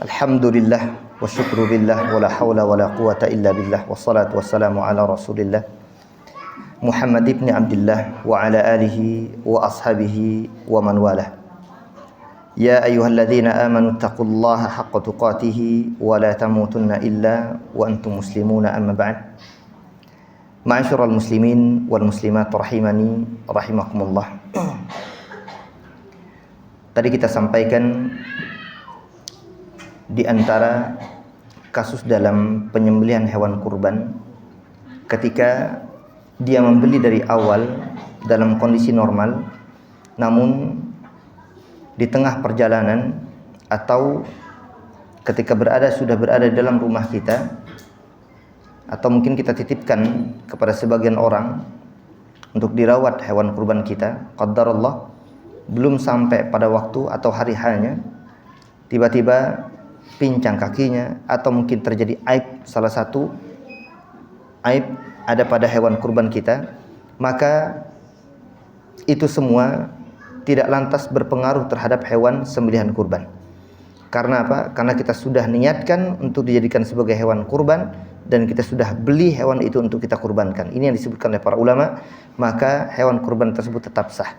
Alhamdulillah wa syukru billah wa la hawla wa la quwata illa billah wassalatu wassalamu ala rasulillah Muhammad ibn Abdullah wa ala alihi wa ashabihi wa man walah. Ya ayyuhalladzina amanu taqullaha haqqa tuqatih wa la tamutunna illa wa antum muslimuna amma ba'd. Ma'asyiral muslimin wal muslimat rahimani rahimakumullah. Tadi kita sampaikan di antara kasus dalam penyembelihan hewan kurban, ketika dia membeli dari awal dalam kondisi normal, namun di tengah perjalanan atau ketika sudah berada dalam rumah kita, atau mungkin kita titipkan kepada sebagian orang untuk dirawat hewan kurban kita, qadarullah belum sampai pada waktu atau hari hanya, tiba-tiba pincang kakinya atau mungkin terjadi aib, salah satu aib ada pada hewan kurban kita, maka itu semua tidak lantas berpengaruh terhadap hewan sembelihan kurban. Karena apa? Karena kita sudah niatkan untuk dijadikan sebagai hewan kurban dan kita sudah beli hewan itu untuk kita kurbankan. Ini yang disebutkan oleh para ulama, maka hewan kurban tersebut tetap sah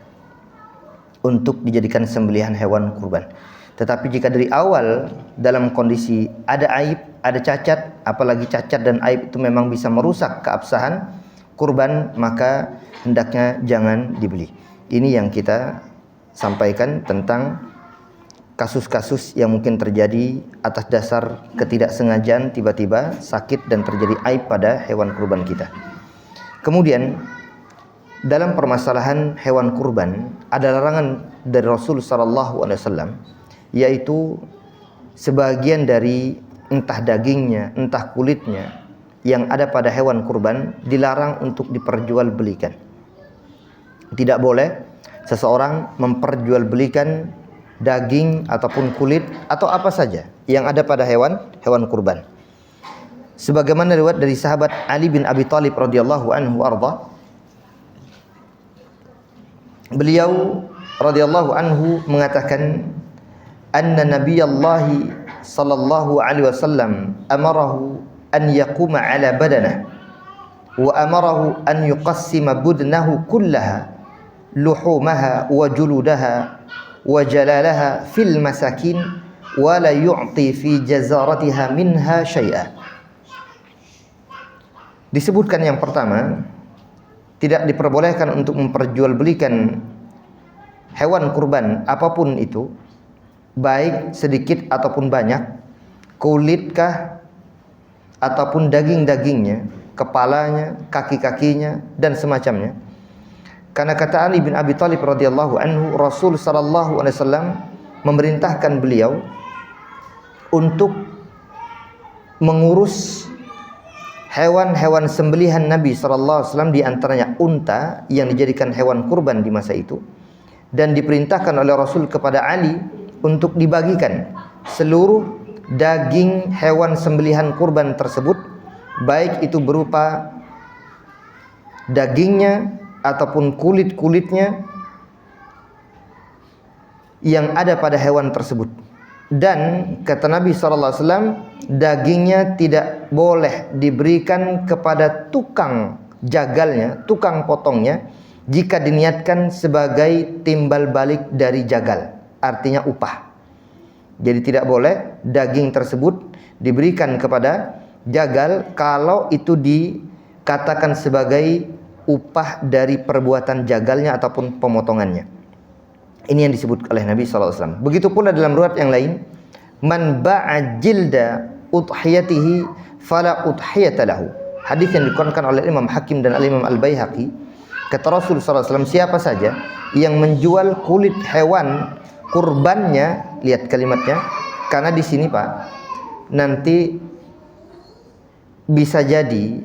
untuk dijadikan sembelihan hewan kurban. Tetapi jika dari awal dalam kondisi ada aib, ada cacat, apalagi cacat dan aib itu memang bisa merusak keabsahan kurban, maka hendaknya jangan dibeli. Ini yang kita sampaikan tentang kasus-kasus yang mungkin terjadi atas dasar ketidaksengajaan, tiba-tiba sakit dan terjadi aib pada hewan kurban kita. Kemudian dalam permasalahan hewan kurban ada larangan dari Rasul sallallahu alaihi wasallam, yaitu sebagian dari entah dagingnya, entah kulitnya yang ada pada hewan kurban dilarang untuk diperjualbelikan. Tidak boleh seseorang memperjualbelikan daging ataupun kulit atau apa saja yang ada pada hewan kurban. Sebagaimana riwayat dari sahabat Ali bin Abi Thalib radhiyallahu anhu arda, beliau radhiyallahu anhu mengatakan, anna nabiyallahi sallallahu alaihi wasallam amarahu an yaquma ala badanah wa amarahu an yuqassima budnahu kullaha luhumaha wa juludaha wa jalalaha fil masakin wa la yu'ti fi jazaratiha minha syai'a. Disebutkan yang pertama, tidak diperbolehkan untuk memperjualbelikan hewan kurban apapun itu, baik sedikit ataupun banyak, kulitkah ataupun daging-dagingnya, kepalanya, kaki-kakinya dan semacamnya. Karena kata Ali bin Abi Thalib radhiyallahu anhu, Rasul sallallahu alaihi wasallam memerintahkan beliau untuk mengurus hewan-hewan sembelihan Nabi sallallahu alaihi wasallam, di antaranya unta yang dijadikan hewan kurban di masa itu, dan diperintahkan oleh Rasul kepada Ali untuk dibagikan seluruh daging hewan sembelihan kurban tersebut, baik itu berupa dagingnya ataupun kulit-kulitnya yang ada pada hewan tersebut. Dan kata Nabi SAW, dagingnya tidak boleh diberikan kepada tukang jagalnya, tukang potongnya, jika diniatkan sebagai timbal balik dari jagal, artinya upah. Jadi tidak boleh daging tersebut diberikan kepada jagal kalau itu dikatakan sebagai upah dari perbuatan jagalnya ataupun pemotongannya. Ini yang disebut oleh Nabi SAW. Begitu pula dalam riwayat yang lain, man ba'a jilda udhiyatihi fala udhiyata lahu. Hadis yang dikeluarkan oleh Imam Hakim dan Imam Al-Baihaqi. Kata Rasul SAW, siapa saja yang menjual kulit hewan kurbannya, lihat kalimatnya, karena di sini Pak, nanti bisa jadi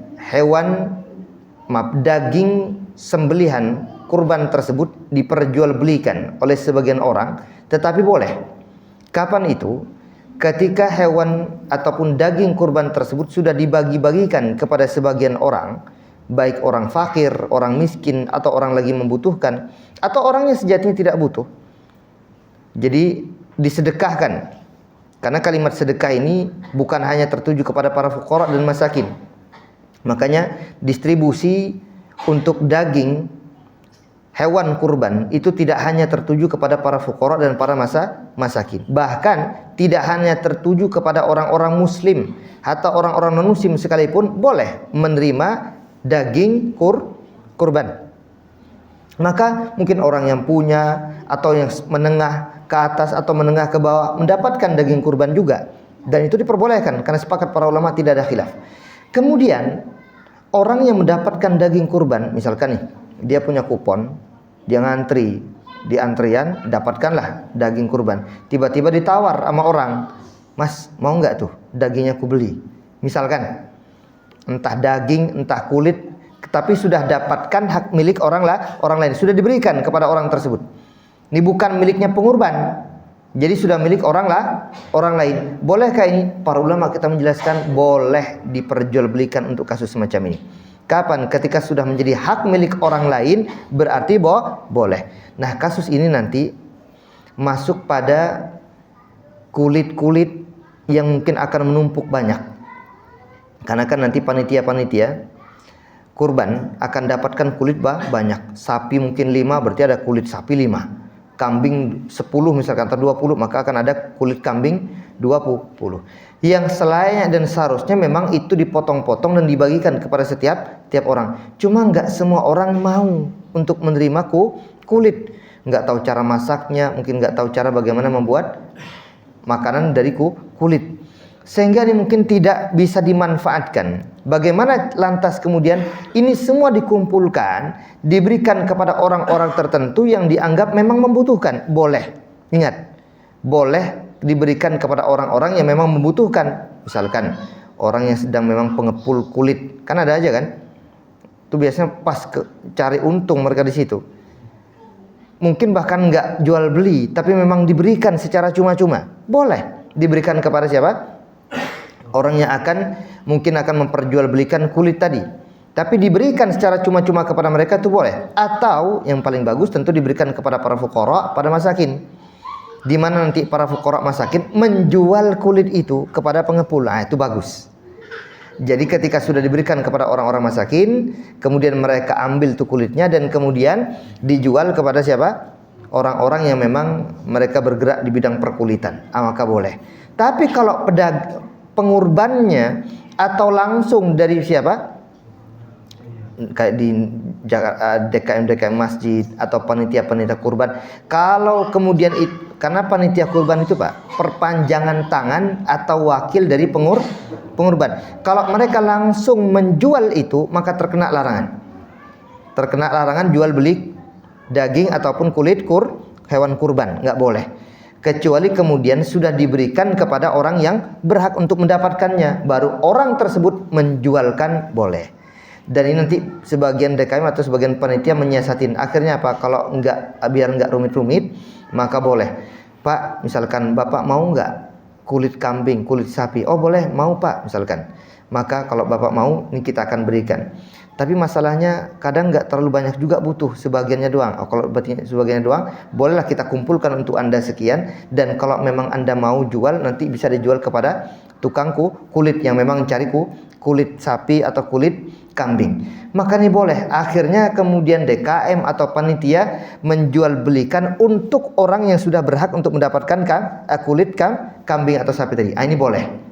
daging sembelihan kurban tersebut diperjualbelikan oleh sebagian orang, tetapi boleh. Kapan itu? Ketika hewan ataupun daging kurban tersebut sudah dibagi-bagikan kepada sebagian orang, baik orang fakir, orang miskin, atau orang lagi membutuhkan, atau orangnya sejatinya tidak butuh. Jadi disedekahkan Karena kalimat sedekah ini bukan hanya tertuju kepada para fuqara dan masakin. Makanya distribusi untuk daging hewan kurban itu tidak hanya tertuju kepada para fuqara dan para masakin. Bahkan tidak hanya tertuju kepada orang-orang muslim atau orang-orang non-muslim sekalipun boleh menerima daging kurban. Maka mungkin orang yang punya atau yang menengah ke atas atau menengah ke bawah mendapatkan daging kurban juga. Dan itu diperbolehkan karena sepakat para ulama, tidak ada khilaf. Kemudian orang yang mendapatkan daging kurban, misalkan nih, dia punya kupon, dia ngantri, di antrian dapatkanlah daging kurban. Tiba-tiba ditawar sama orang, "Mas, mau nggak tuh dagingnya aku beli?" Misalkan, entah daging, entah kulit, tapi sudah dapatkan hak milik orang lain, sudah diberikan kepada orang tersebut. Ini bukan miliknya pengurban, jadi sudah milik orang lain. Bolehkah ini? Para ulama kita menjelaskan boleh diperjualbelikan untuk kasus semacam ini. Kapan? Ketika sudah menjadi hak milik orang lain, berarti boleh. Nah, kasus ini nanti masuk pada kulit-kulit yang mungkin akan menumpuk banyak. Karena kan nanti panitia-panitia kurban akan dapatkan kulit banyak. Sapi mungkin 5, berarti ada kulit sapi 5. Kambing 10 misalkan, atau 20, maka akan ada kulit kambing 20. Yang selainnya dan seharusnya memang itu dipotong-potong dan dibagikan kepada setiap orang. Cuma nggak semua orang mau untuk menerima kulit. Nggak tahu cara masaknya, mungkin nggak tahu cara bagaimana membuat makanan dari kulit. Sehingga ini mungkin tidak bisa dimanfaatkan. Bagaimana lantas kemudian ini semua dikumpulkan, diberikan kepada orang-orang tertentu yang dianggap memang membutuhkan? Boleh. Ingat, boleh diberikan kepada orang-orang yang memang membutuhkan. Misalkan orang yang sedang memang pengepul kulit, kan ada aja kan? Itu biasanya pas cari untung mereka di situ. Mungkin bahkan nggak jual beli, tapi memang diberikan secara cuma-cuma. Boleh diberikan kepada siapa? Orang yang mungkin akan memperjualbelikan kulit tadi, tapi diberikan secara cuma-cuma kepada mereka itu boleh. Atau yang paling bagus tentu diberikan kepada para fuqara, pada masakin, di mana nanti para fuqara masakin menjual kulit itu kepada pengepul. Nah, itu bagus. Jadi ketika sudah diberikan kepada orang-orang masakin, kemudian mereka ambil tuh kulitnya dan kemudian dijual kepada siapa? Orang-orang yang memang mereka bergerak di bidang perkulitan. Maka boleh. Tapi kalau pengurbannya atau langsung dari siapa? Kayak di DKM masjid atau panitia kurban. Kalau kemudian karena panitia kurban itu Pak, perpanjangan tangan atau wakil dari pengurban. Kalau mereka langsung menjual itu, maka terkena larangan. Terkena larangan jual beli daging ataupun kulit hewan kurban, nggak boleh. Kecuali kemudian sudah diberikan kepada orang yang berhak untuk mendapatkannya, baru orang tersebut menjualkan boleh. Dan ini nanti sebagian DKM atau sebagian panitia menyiasatin. Akhirnya apa? Kalau biar nggak rumit-rumit, maka boleh. Pak, misalkan Bapak mau nggak kulit kambing, kulit sapi? Oh boleh, mau Pak, misalkan. Maka kalau Bapak mau, ini kita akan berikan. Tapi masalahnya kadang nggak terlalu banyak juga, butuh sebagiannya doang. Kalau sebagiannya doang, bolehlah kita kumpulkan untuk Anda sekian. Dan kalau memang Anda mau jual, nanti bisa dijual kepada tukang kulit yang memang cari kulit sapi atau kulit kambing. Maka ini boleh. Akhirnya kemudian DKM atau panitia menjual belikan untuk orang yang sudah berhak untuk mendapatkan kulit kambing atau sapi tadi. Ini boleh.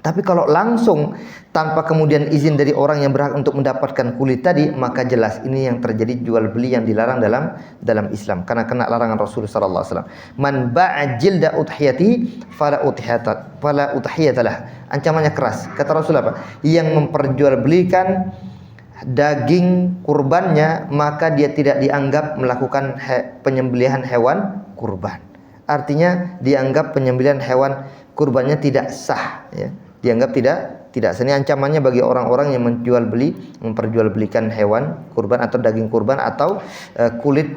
Tapi kalau langsung tanpa kemudian izin dari orang yang berhak untuk mendapatkan kulit tadi, maka jelas ini yang terjadi jual beli yang dilarang dalam Islam, karena kena larangan Rasulullah sallallahu alaihi wasallam. Man ba'a jilda udhiyati fala udhiyatalah. Ancamannya keras. Kata Rasul apa? Yang memperjualbelikan daging kurbannya, maka dia tidak dianggap melakukan penyembelihan hewan kurban. Artinya dianggap penyembelihan hewan kurbannya tidak sah, ya. Dianggap tidak sah. Ini ancamannya bagi orang-orang yang memperjualbelikan hewan kurban atau daging kurban atau kulit.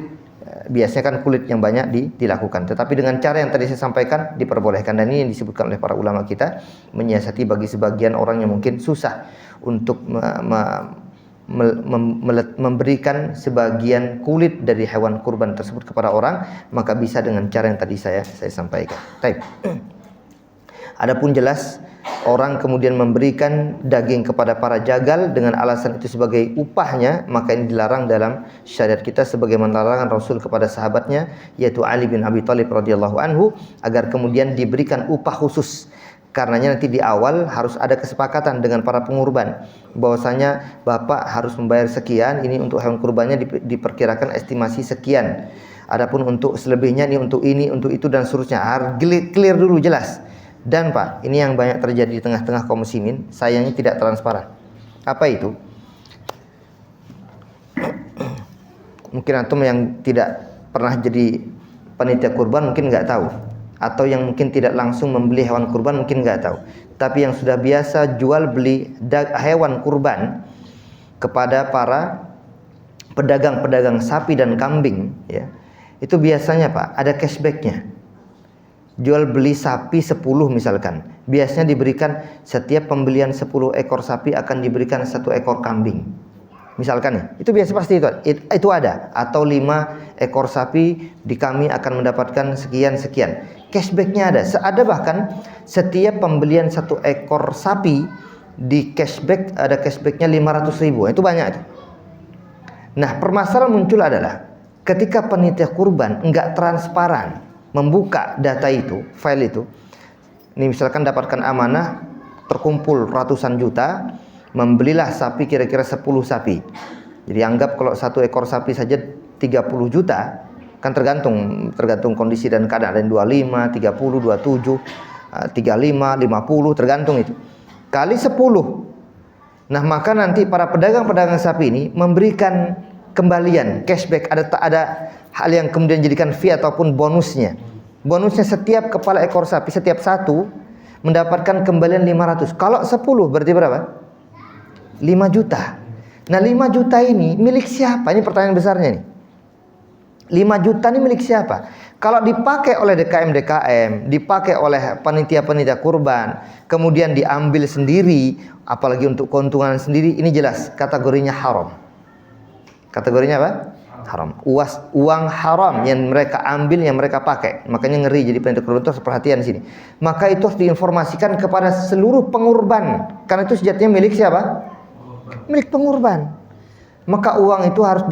Biasanya kan kulit yang banyak dilakukan. Tetapi dengan cara yang tadi saya sampaikan diperbolehkan, dan ini yang disebutkan oleh para ulama kita menyiasati bagi sebagian orang yang mungkin susah untuk memberikan sebagian kulit dari hewan kurban tersebut kepada orang, maka bisa dengan cara yang tadi saya sampaikan. Baik. Adapun jelas orang kemudian memberikan daging kepada para jagal dengan alasan itu sebagai upahnya, maka ini dilarang dalam syariat kita sebagaimana larangan Rasul kepada sahabatnya yaitu Ali bin Abi Thalib radhiyallahu anhu agar kemudian diberikan upah khusus. Karenanya nanti di awal harus ada kesepakatan dengan para pengurban bahwasanya Bapak harus membayar sekian, ini untuk hewan kurbannya diperkirakan estimasi sekian. Adapun untuk selebihnya ini untuk itu dan seterusnya. Harus clear dulu jelas. Dan Pak, ini yang banyak terjadi di tengah-tengah kaum muslimin, sayangnya tidak transparan. Apa itu? Mungkin antum yang tidak pernah jadi panitia kurban mungkin nggak tahu, atau yang mungkin tidak langsung membeli hewan kurban mungkin nggak tahu. Tapi yang sudah biasa jual beli hewan kurban kepada para pedagang-pedagang sapi dan kambing, ya, itu biasanya Pak ada cashbacknya. Jual beli sapi 10 misalkan, biasanya diberikan setiap pembelian 10 ekor sapi akan diberikan 1 ekor kambing. Misalkan ya, itu biasa pasti itu ada. Atau 5 ekor sapi di kami akan mendapatkan sekian-sekian. Cashbacknya ada. Ada bahkan setiap pembelian 1 ekor sapi di cashback ada cashbacknya 500.000. Itu banyak itu. Nah, permasalahan muncul adalah ketika panitia kurban enggak transparan membuka data itu, file itu. Ini misalkan dapatkan amanah terkumpul ratusan juta, membelilah sapi kira-kira 10 sapi. Jadi anggap kalau 1 ekor sapi saja 30 juta, kan tergantung kondisi dan keadaan. Ada yang 25, 30, 27, 35, 50 tergantung itu. Kali 10. Nah, maka nanti para pedagang-pedagang sapi ini memberikan kembalian, cashback, ada hal yang kemudian jadikan fee ataupun bonusnya. Bonusnya setiap kepala ekor sapi, setiap 1 mendapatkan kembalian 500. Kalau 10 berarti berapa? 5 juta. Nah, 5 juta ini milik siapa? Ini pertanyaan besarnya nih. 5 juta ini milik siapa? Kalau dipakai oleh DKM, dipakai oleh panitia-panitia kurban, kemudian diambil sendiri, apalagi untuk keuntungan sendiri, ini jelas kategorinya haram. Kategorinya apa? Haram. Uang haram yang mereka ambil, yang mereka pakai. Makanya ngeri jadi panitia kurban itu harus perhatian di sini. Maka itu harus diinformasikan kepada seluruh pengurban. Karena itu sejatinya milik siapa? Milik pengurban. Maka uang itu harus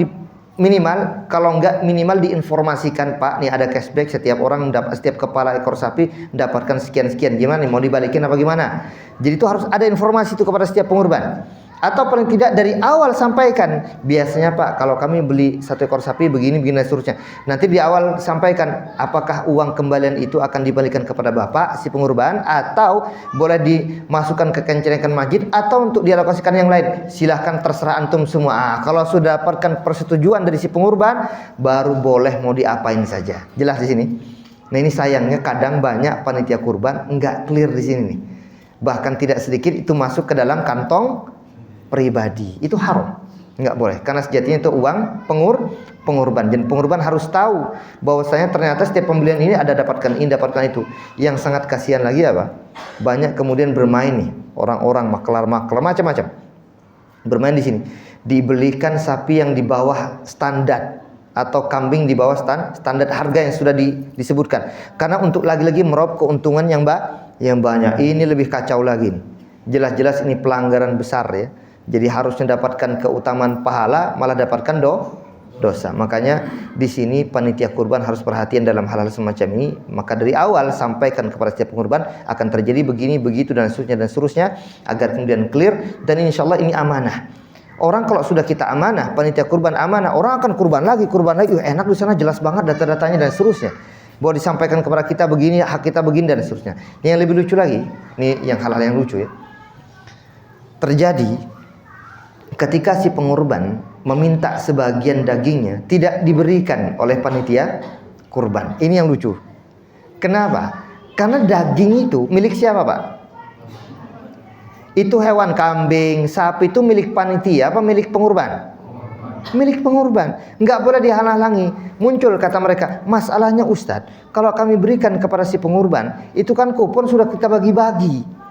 minimal, kalau enggak minimal diinformasikan, Pak, nih ada cashback, setiap orang setiap kepala ekor sapi mendapatkan sekian-sekian. Gimana nih, mau dibalikin apa gimana? Jadi itu harus ada informasi itu kepada setiap pengurban. Atau paling tidak dari awal sampaikan, biasanya Pak kalau kami beli 1 ekor sapi begini dan seterusnya. Nanti di awal sampaikan apakah uang kembalian itu akan dibalikan kepada Bapak si pengurban, atau boleh dimasukkan ke kencengan masjid, atau untuk dialokasikan yang lain. Silahkan, terserah antum semua. Kalau sudah dapatkan persetujuan dari si pengurban, baru boleh mau diapain saja. Jelas di sini. Nah, ini sayangnya kadang banyak panitia kurban enggak clear di sini nih. Bahkan tidak sedikit itu masuk ke dalam kantong pribadi. Itu haram, nggak boleh, karena sejatinya itu uang pengurban. Dan pengurban harus tahu bahwasanya ternyata setiap pembelian ini ada dapatkan ini, dapatkan itu. Yang sangat kasihan lagi apa? Banyak kemudian bermain nih orang-orang maklar macam-macam bermain di sini. Dibelikan sapi yang di bawah standar atau kambing di bawah standar harga yang sudah disebutkan. Karena untuk lagi-lagi meraup keuntungan yang banyak. Ini lebih kacau lagi nih. Jelas-jelas ini pelanggaran besar ya. Jadi harusnya dapatkan keutamaan pahala, malah dapatkan dosa. Makanya di sini panitia kurban harus perhatian dalam hal-hal semacam ini. Maka dari awal sampaikan kepada setiap pengurban akan terjadi begini, begitu dan seterusnya agar kemudian clear. Dan insya Allah ini amanah. Orang kalau sudah kita amanah, panitia kurban amanah, orang akan kurban lagi. Enak di sana, jelas banget data-datanya dan seterusnya. Bahwa disampaikan kepada kita begini, hak kita begini dan seterusnya. Ini yang lebih lucu lagi, ini yang hal-hal yang lucu ya. Terjadi ketika si pengurban meminta sebagian dagingnya tidak diberikan oleh panitia kurban. Ini yang lucu. Kenapa? Karena daging itu milik siapa, Pak? Itu hewan kambing, sapi itu milik panitia apa milik pengurban? Milik pengurban. Enggak boleh dihalang-halangi. Muncul kata mereka, masalahnya Ustadz, kalau kami berikan kepada si pengurban, itu kan kupon sudah kita bagi-bagi.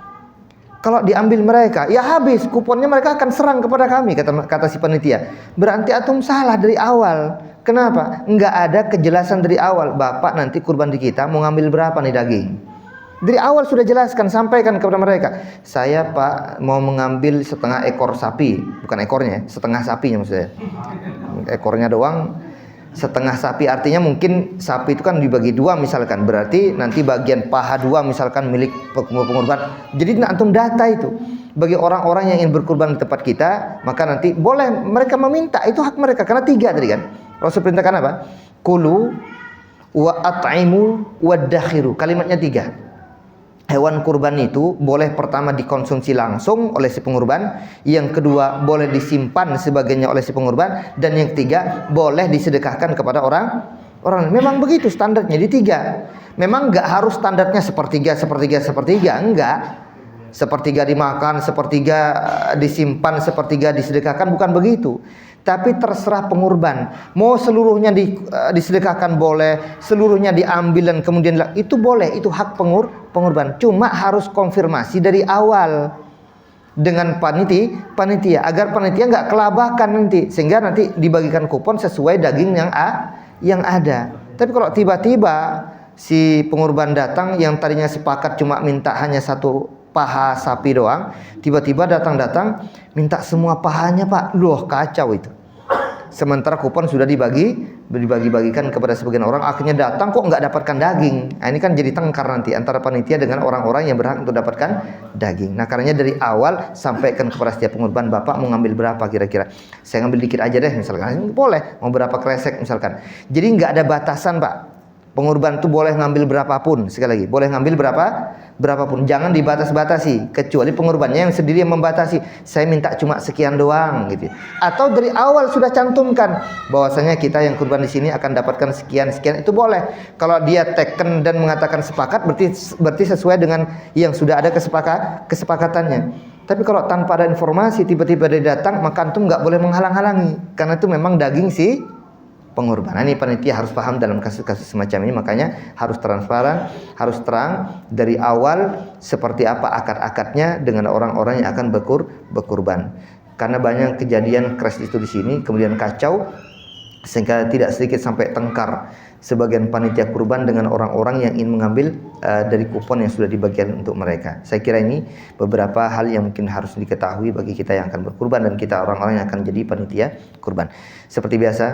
Kalau diambil mereka, ya habis, kuponnya mereka akan serang kepada kami, kata si panitia. Berarti antum salah dari awal. Kenapa? Enggak ada kejelasan dari awal. Bapak nanti kurban di kita mau ngambil berapa nih daging? Dari awal sudah jelaskan, sampaikan kepada mereka. Saya Pak mau mengambil setengah ekor sapi, bukan ekornya, setengah sapinya maksudnya. Ekornya doang, setengah sapi artinya mungkin sapi itu kan dibagi dua misalkan, berarti nanti bagian paha dua misalkan milik pengorban. Jadi antum data itu bagi orang-orang yang ingin berkurban di tempat kita, maka nanti boleh mereka meminta, itu hak mereka karena 3 tadi kan. Rasul perintahkan apa? Kulu wa at'imu wa dakhiru. Kalimatnya 3. Hewan kurban itu boleh pertama dikonsumsi langsung oleh si pengurban, yang kedua boleh disimpan sebagainya oleh si pengurban, dan yang ketiga boleh disedekahkan kepada orang. Memang begitu standarnya di 3. Memang enggak harus standarnya sepertiga, enggak. Sepertiga dimakan, sepertiga disimpan, sepertiga disedekahkan, bukan begitu. Tapi terserah pengurban. Mau seluruhnya disedekahkan boleh, seluruhnya diambil dan kemudian itu boleh, itu hak pengurban. Cuma harus konfirmasi dari awal dengan panitia agar panitia nggak kelabakan nanti, sehingga nanti dibagikan kupon sesuai daging yang ada. Tapi kalau tiba-tiba si pengurban datang yang tadinya sepakat cuma minta hanya 1 paha sapi doang, tiba-tiba datang minta semua pahanya Pak, loh kacau itu. Sementara kupon sudah dibagi-bagikan kepada sebagian orang, akhirnya datang kok nggak dapatkan daging. Nah, ini kan jadi tengkar nanti antara panitia dengan orang-orang yang berhak untuk dapatkan daging. Nah, karenanya dari awal sampaikan kepada setiap pengurban, Bapak mau ngambil berapa kira-kira? Saya ngambil dikit aja deh misalkan. Boleh, mau berapa kresek misalkan. Jadi nggak ada batasan Pak. Pengurban itu boleh ngambil berapapun, sekali lagi, boleh ngambil berapapun, jangan dibatas-batasi, kecuali pengurbannya yang sendiri yang membatasi. Saya minta cuma sekian doang, gitu. Atau dari awal sudah cantumkan bahwasanya kita yang kurban di sini akan dapatkan sekian, itu boleh. Kalau dia teken dan mengatakan sepakat, berarti sesuai dengan yang sudah ada kesepakatannya. Tapi kalau tanpa ada informasi tiba-tiba dia datang, maka antum nggak boleh menghalang-halangi, karena itu memang daging sih pengorbanan. Ini panitia harus paham dalam kasus-kasus semacam ini, makanya harus transparan, harus terang dari awal seperti apa akad-akadnya dengan orang-orang yang akan berkurban. Karena banyak kejadian crash itu di sini, kemudian kacau sehingga tidak sedikit sampai tengkar sebagian panitia kurban dengan orang-orang yang ingin mengambil dari kupon yang sudah dibagikan untuk mereka. Saya kira ini beberapa hal yang mungkin harus diketahui bagi kita yang akan berkurban dan kita orang-orang yang akan jadi panitia kurban. Seperti biasa,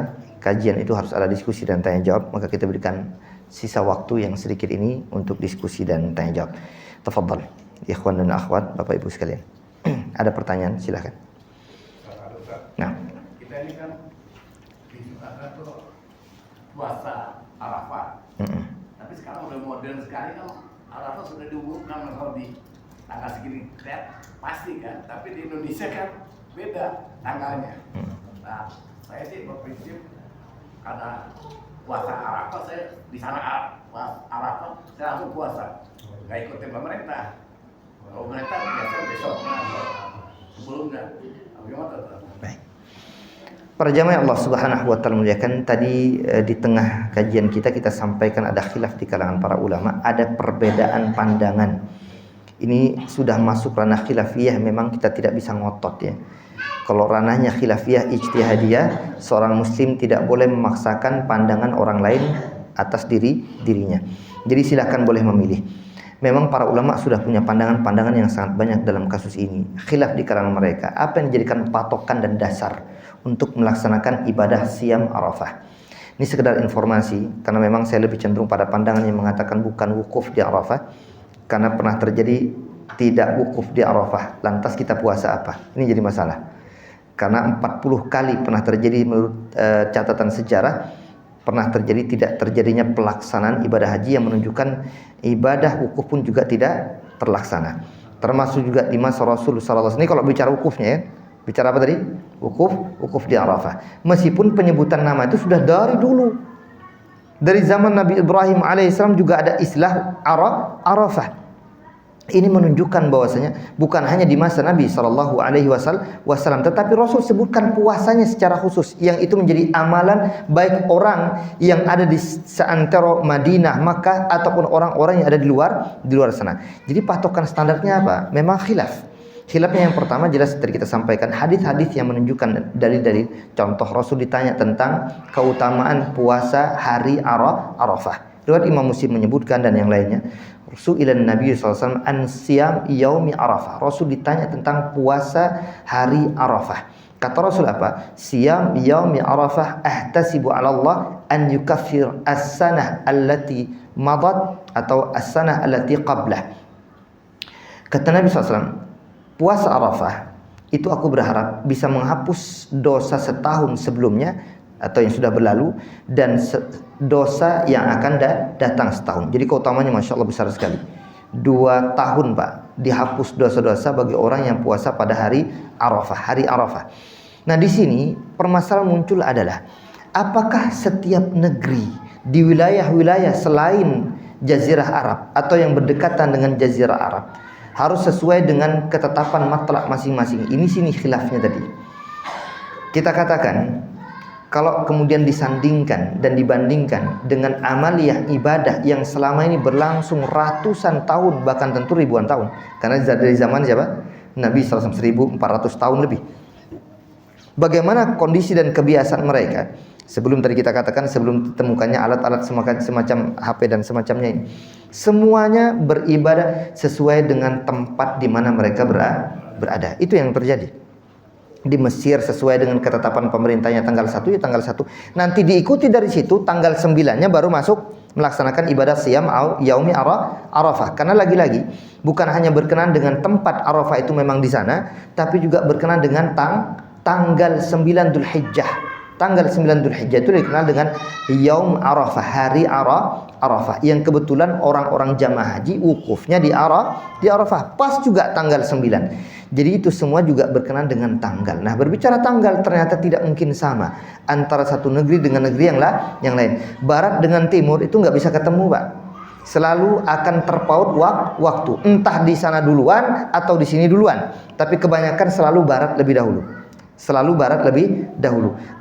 kajian itu harus ada diskusi dan tanya jawab, maka kita berikan sisa waktu yang sedikit ini untuk diskusi dan tanya jawab. Tafadhal, ikhwan dan akhwat, Bapak Ibu sekalian. Ada pertanyaan, silakan. Nah, kita ini kan disunahkan tuh puasa Arafah. Tapi sekarang udah modern sekali kan, Arafah sudah diumumkan kalau di tanggal segini pasti kan, tapi di Indonesia kan beda tanggalnya. Nah, saya sih berprinsip karena puasa Arafah, saya di sana Arafah saya langsung puasa, nggak ikutin pemerintah. Kalau pemerintah biasa besok sebelumnya. Bagaimana? Baik. Para jamaah Allah Subhanahu wa taala muliakan, tadi di tengah kajian kita sampaikan ada khilaf di kalangan para ulama, ada perbedaan pandangan. Ini sudah masuk ranah khilafiyah, memang kita tidak bisa ngotot ya. Kalau ranahnya khilafiyah ijtihadiyah, seorang muslim tidak boleh memaksakan pandangan orang lain atas dirinya. Jadi silakan boleh memilih. Memang para ulama sudah punya pandangan-pandangan yang sangat banyak dalam kasus ini. Khilaf di kalangan mereka, apa yang dijadikan patokan dan dasar untuk melaksanakan ibadah Siyam Arafah. Ini sekedar informasi, karena memang saya lebih cenderung pada pandangan yang mengatakan bukan wukuf di Arafah, karena pernah terjadi tidak wukuf di Arafah, lantas kita puasa apa? Ini jadi masalah. Karena 40 kali pernah terjadi menurut catatan sejarah, pernah terjadi tidak terjadinya pelaksanaan ibadah haji yang menunjukkan ibadah wukuf pun juga tidak terlaksana. Termasuk juga di masa Rasul sallallahu alaihi wasallam. Ini kalau bicara wukufnya ya. Bicara apa tadi? Wukuf di Arafah. Meskipun penyebutan nama itu sudah dari dulu. Dari zaman Nabi Ibrahim alaihissalam juga ada istilah Arafah. Ini menunjukkan bahwasanya bukan hanya di masa Nabi sallallahu alaihi wasallam, tetapi Rasul sebutkan puasanya secara khusus, yang itu menjadi amalan baik orang yang ada di seantero Madinah, Makkah, ataupun orang-orang yang ada di luar sana. Jadi patokan standarnya apa? Memang khilaf. Khilafnya yang pertama jelas tadi kita sampaikan hadis-hadis yang menunjukkan dalil-dalil. Contoh Rasul ditanya tentang keutamaan puasa hari Arafah. Riwayat Imam Muslim menyebutkan dan yang lainnya, Su'ilan Nabi SAW an siyam yaumi Arafah. Rasul ditanya tentang puasa hari Arafah. Kata Rasul apa? Siyam yaumi Arafah ahtasibu 'ala Allah an yukaffir as-sanah allati madat atau as-sanah allati qablah. Kata Nabi SAW, puasa Arafah itu aku berharap bisa menghapus dosa setahun sebelumnya atau yang sudah berlalu dan dosa yang akan datang setahun. Jadi keutamanya Masya Allah besar sekali. 2 tahun Pak dihapus dosa-dosa bagi orang yang puasa pada hari Arafah. Nah di sini permasalahan muncul adalah apakah setiap negeri di wilayah-wilayah selain Jazirah Arab atau yang berdekatan dengan Jazirah Arab harus sesuai dengan ketetapan matlak masing-masing. Ini sini khilafnya tadi. Kita katakan kalau kemudian disandingkan dan dibandingkan dengan amaliyah ibadah yang selama ini berlangsung ratusan tahun, bahkan tentu ribuan tahun. Karena dari zaman siapa? Nabi SAW 1400 tahun lebih. Bagaimana kondisi dan kebiasaan mereka sebelum tadi kita katakan sebelum ditemukannya alat-alat semacam HP dan semacamnya ini, semuanya beribadah sesuai dengan tempat di mana mereka berada. Itu yang terjadi. Di Mesir sesuai dengan ketetapan pemerintahnya tanggal 1 ya tanggal 1. Nanti diikuti dari situ tanggal 9-nya baru masuk melaksanakan ibadah siyam yaumi Arafah. Karena lagi-lagi bukan hanya berkenaan dengan tempat Arafah itu memang di sana, tapi juga berkenaan dengan tanggal 9 Dzulhijjah. Tanggal 9 Dzulhijjah itu dikenal dengan Yaum Arafah, hari Arafah, yang kebetulan orang-orang jamaah haji wukufnya di Arafah, pas juga tanggal 9. Jadi itu semua juga berkenaan dengan tanggal. Nah, berbicara tanggal ternyata tidak mungkin sama antara satu negeri dengan negeri yang lain. Barat dengan timur itu nggak bisa ketemu, Pak. Selalu akan terpaut waktu, entah di sana duluan atau di sini duluan. Tapi kebanyakan selalu barat lebih dahulu.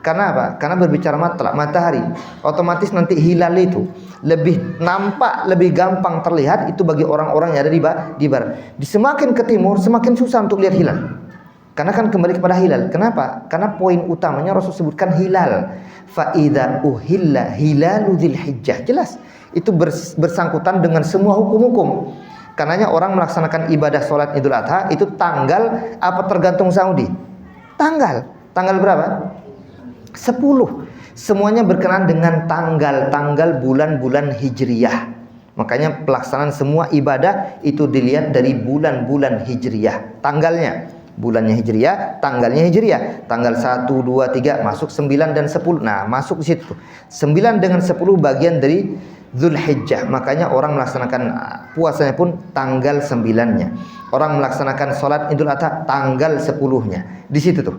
Karena apa? Karena berbicara matahari, otomatis nanti hilal itu lebih nampak, lebih gampang terlihat itu bagi orang-orang yang ada di barat. Semakin ke timur semakin susah untuk lihat hilal. Karena kan kembali kepada hilal. Kenapa? Karena poin utamanya Rasul sebutkan hilal. Fa idza uhilla hilalu Dzulhijjah. Jelas. Itu bersangkutan dengan semua hukum-hukum. Karenanya orang melaksanakan ibadah sholat Idul Adha itu tanggal apa tergantung Saudi. Tanggal berapa? 10. Semuanya berkenaan dengan tanggal bulan-bulan Hijriyah. Makanya pelaksanaan semua ibadah itu dilihat dari bulan-bulan Hijriyah. Tanggalnya, bulannya Hijriyah, tanggalnya Hijriyah. Tanggal 1, 2, 3 masuk 9 dan 10. Nah, masuk di situ. 9 dengan 10 bagian dari Dzulhijjah. Makanya orang melaksanakan puasanya pun tanggal 9-nya. Orang melaksanakan sholat Idul Adha tanggal 10-nya. Di situ tuh.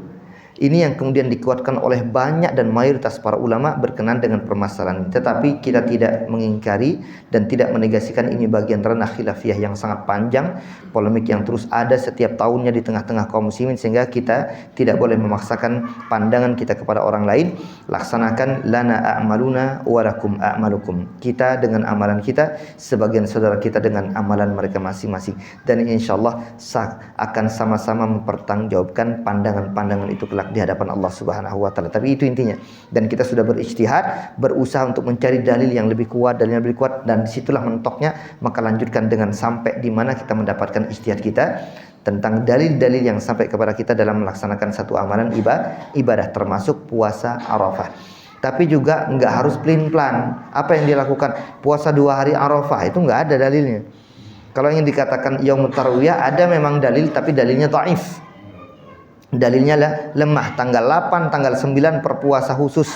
Ini yang kemudian dikuatkan oleh banyak dan mayoritas para ulama berkenaan dengan permasalahan ini. Tetapi kita tidak mengingkari dan tidak menegasikan ini bagian ranah khilafiyah yang sangat panjang, polemik yang terus ada setiap tahunnya di tengah-tengah kaum muslimin, sehingga kita tidak boleh memaksakan pandangan kita kepada orang lain. Laksanakan lana a'maluna wa lakum a'malukum. Kita dengan amalan kita, sebagian saudara kita dengan amalan mereka masing-masing, dan insyaallah akan sama-sama mempertanggungjawabkan pandangan-pandangan itu kelak di hadapan Allah Subhanahu wa taala. Tapi itu intinya. Dan kita sudah berijtihad, berusaha untuk mencari dalil yang lebih kuat, dan disitulah mentoknya. Maka lanjutkan dengan sampai di mana kita mendapatkan ijtihad kita tentang dalil-dalil yang sampai kepada kita dalam melaksanakan satu amalan ibadah termasuk puasa Arafah. Tapi juga nggak harus plan-plan. Apa yang dilakukan puasa 2 hari Arafah itu nggak ada dalilnya. Kalau yang dikatakan yaumut tarwiyah ada memang dalil, tapi dalilnya dhaif. Dalilnya lemah. Tanggal 8, tanggal 9 perpuasa khusus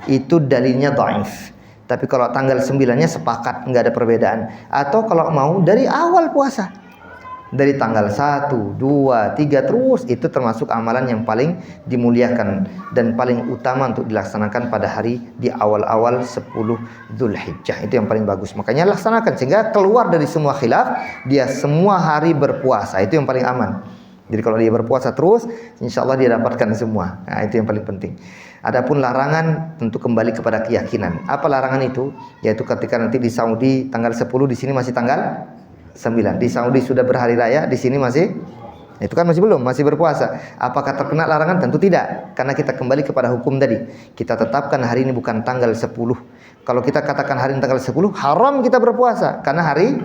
itu dalilnya dhaif. Tapi kalau tanggal 9-nya sepakat, nggak ada perbedaan. Atau kalau mau dari awal puasa, dari tanggal 1, 2, 3 terus, itu termasuk amalan yang paling dimuliakan dan paling utama untuk dilaksanakan pada hari di awal-awal 10 Dzulhijjah. Itu yang paling bagus. Makanya laksanakan sehingga keluar dari semua khilaf, dia semua hari berpuasa. Itu yang paling aman. Jadi kalau dia berpuasa terus, insya Allah dia dapatkan semua. Nah, itu yang paling penting. Adapun larangan tentu kembali kepada keyakinan. Apa larangan itu? Yaitu ketika nanti di Saudi tanggal 10, di sini masih tanggal 9. Di Saudi sudah berhari raya, di sini masih, itu kan masih berpuasa. Apakah terkena larangan? Tentu tidak. Karena kita kembali kepada hukum tadi. Kita tetapkan hari ini bukan tanggal 10, Kalau kita katakan hari ini tanggal 10, haram kita berpuasa karena hari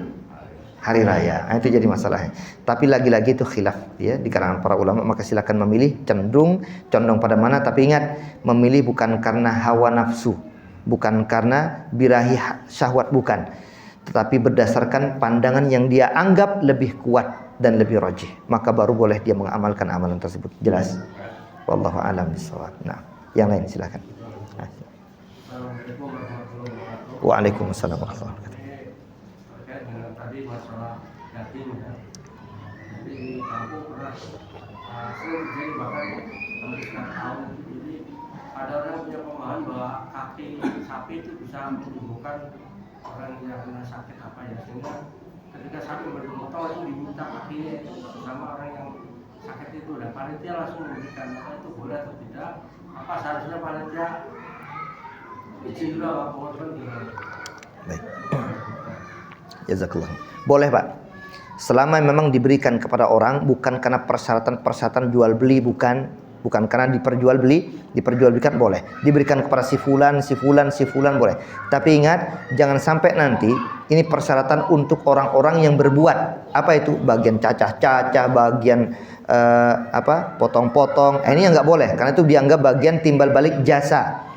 raya. Nah, itu jadi masalahnya. Tapi lagi-lagi itu khilaf ya di kalangan para ulama, maka silakan memilih condong pada mana, tapi ingat, memilih bukan karena hawa nafsu, bukan karena birahi syahwat, bukan. Tetapi berdasarkan pandangan yang dia anggap lebih kuat dan lebih rajih, maka baru boleh dia mengamalkan amalan tersebut. Jelas? Wallahu a'lam bishawab. Nah, yang lain silakan. Waalaikumsalam warahmatullahi wabarakatuh. Terkait dengan tadi masalah daging ya. Jadi di kampung pernah sering terjadi, bahkan hampir setiap tahun. Jadi ada orang yang punya pemahaman bahwa kaki sapi itu bisa menyembuhkan orang yang kena sakit apa ya, sehingga ketika sapi bermotong itu diminta kakinya itu bersama orang yang sakit itu, dan panitia langsung memberikan, maka itu boleh atau tidak? Apa seharusnya panitia izin dulu apa pengorban gimana? Baik. Jazakallah. Boleh, Pak. Selama memang diberikan kepada orang bukan karena persyaratan jual beli, bukan karena diperjualbelikan, boleh. Diberikan kepada si fulan boleh. Tapi ingat, jangan sampai nanti ini persyaratan untuk orang-orang yang berbuat apa itu, bagian cacah-cacah, bagian potong-potong. Ini yang nggak boleh, karena itu dianggap bagian timbal balik jasa.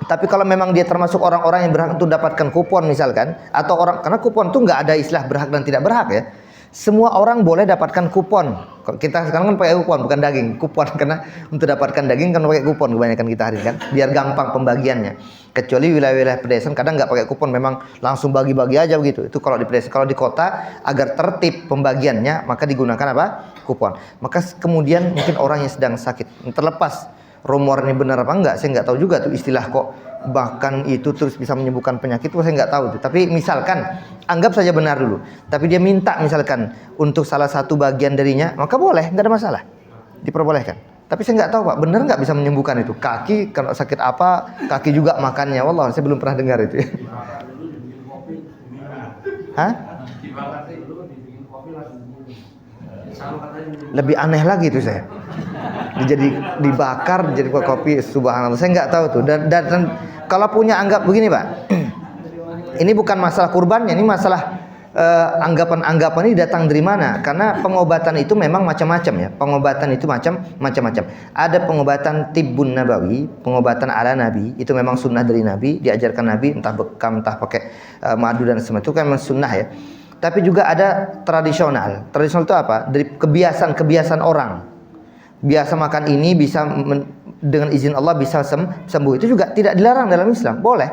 Tapi kalau memang dia termasuk orang-orang yang berhak untuk dapatkan kupon misalkan, atau karena kupon itu nggak ada istilah berhak dan tidak berhak ya. Semua orang boleh dapatkan kupon. Kita sekarang kan pakai kupon, bukan daging. Kupon, karena untuk dapatkan daging kan pakai kupon kebanyakan kita hari kan, biar gampang pembagiannya. Kecuali wilayah-wilayah pedesaan kadang nggak pakai kupon, memang langsung bagi-bagi aja begitu. Itu kalau di pedesaan. Kalau di kota agar tertib pembagiannya maka digunakan apa? Kupon. Maka kemudian mungkin orang yang sedang sakit, terlepas rumor ini benar apa enggak, saya nggak tahu juga tuh istilah kok bahkan itu terus bisa menyembuhkan penyakit, saya nggak tahu tuh. Tapi misalkan anggap saja benar dulu, tapi dia minta misalkan untuk salah satu bagian darinya, maka boleh, nggak ada masalah, diperbolehkan. Tapi saya nggak tahu Pak, benar nggak bisa menyembuhkan itu? Kaki kalau sakit apa, kaki juga makannya, wallah saya belum pernah dengar itu. Hah? Lebih aneh lagi itu saya. Jadi dibakar jadi kopi, subhanallah, saya nggak tahu tuh. Dan kalau punya anggap begini Pak, ini bukan masalah kurbannya, ini masalah anggapan-anggapan ini datang dari mana? Karena pengobatan itu memang macam-macam ya. Pengobatan itu macam-macam. Ada pengobatan tibbun nabawi, pengobatan ala Nabi, itu memang sunnah dari Nabi, diajarkan Nabi, entah bekam, entah pakai madu dan semacamnya, itu kan memang sunnah ya. Tapi juga ada tradisional. Tradisional itu apa? Dari kebiasaan orang. Biasa makan ini bisa dengan izin Allah bisa sembuh. Itu juga tidak dilarang dalam Islam, boleh.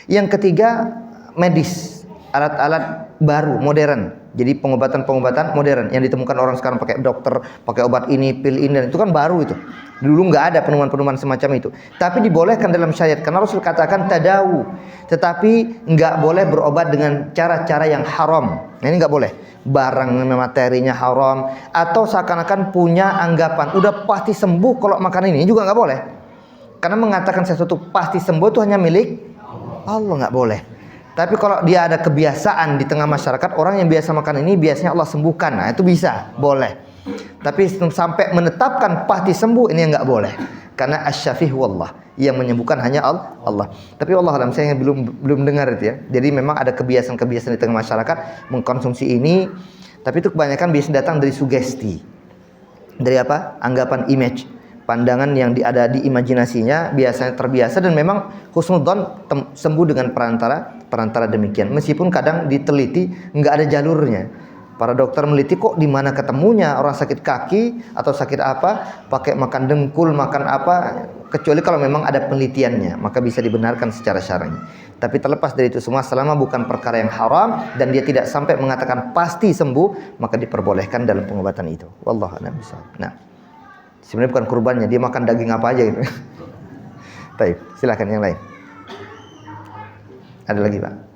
Yang ketiga, medis, alat-alat baru, modern. Jadi pengobatan-pengobatan modern yang ditemukan orang sekarang, pakai dokter, pakai obat ini, pil ini, dan itu kan baru itu. Dulu nggak ada penemuan-penemuan semacam itu. Tapi dibolehkan dalam syariat, karena Rasul katakan tadawu. Tetapi nggak boleh berobat dengan cara-cara yang haram. Nah, ini nggak boleh. Barang materinya haram, atau seakan-akan punya anggapan udah pasti sembuh kalau makan ini, juga nggak boleh. Karena mengatakan sesuatu pasti sembuh itu hanya milik Allah, nggak boleh. Tapi kalau dia ada kebiasaan di tengah masyarakat, orang yang biasa makan ini biasanya Allah sembuhkan, nah itu bisa, boleh. Tapi sampai menetapkan pasti sembuh, ini yang nggak boleh. Karena asy-syafih wallah, yang menyembuhkan hanya Allah. Tapi Allah alam, saya belum dengar itu ya. Jadi memang ada kebiasaan-kebiasaan di tengah masyarakat mengkonsumsi ini, tapi itu kebanyakan biasanya datang dari sugesti. Dari apa? Anggapan, image, pandangan yang ada di imajinasinya, biasanya terbiasa, dan memang husnudzon sembuh dengan perantara demikian. Meskipun kadang diteliti nggak ada jalurnya. Para dokter meliti kok di mana ketemunya orang sakit kaki atau sakit apa, pakai makan dengkul, makan apa, kecuali kalau memang ada penelitiannya, maka bisa dibenarkan secara syar'i. Tapi terlepas dari itu semua, selama bukan perkara yang haram dan dia tidak sampai mengatakan pasti sembuh, maka diperbolehkan dalam pengobatan itu. Wallahu a'lam bishawab. Nah, sebenarnya bukan kurbannya, dia makan daging apa aja gitu. Baik, silakan yang lain. Ada lagi Pak?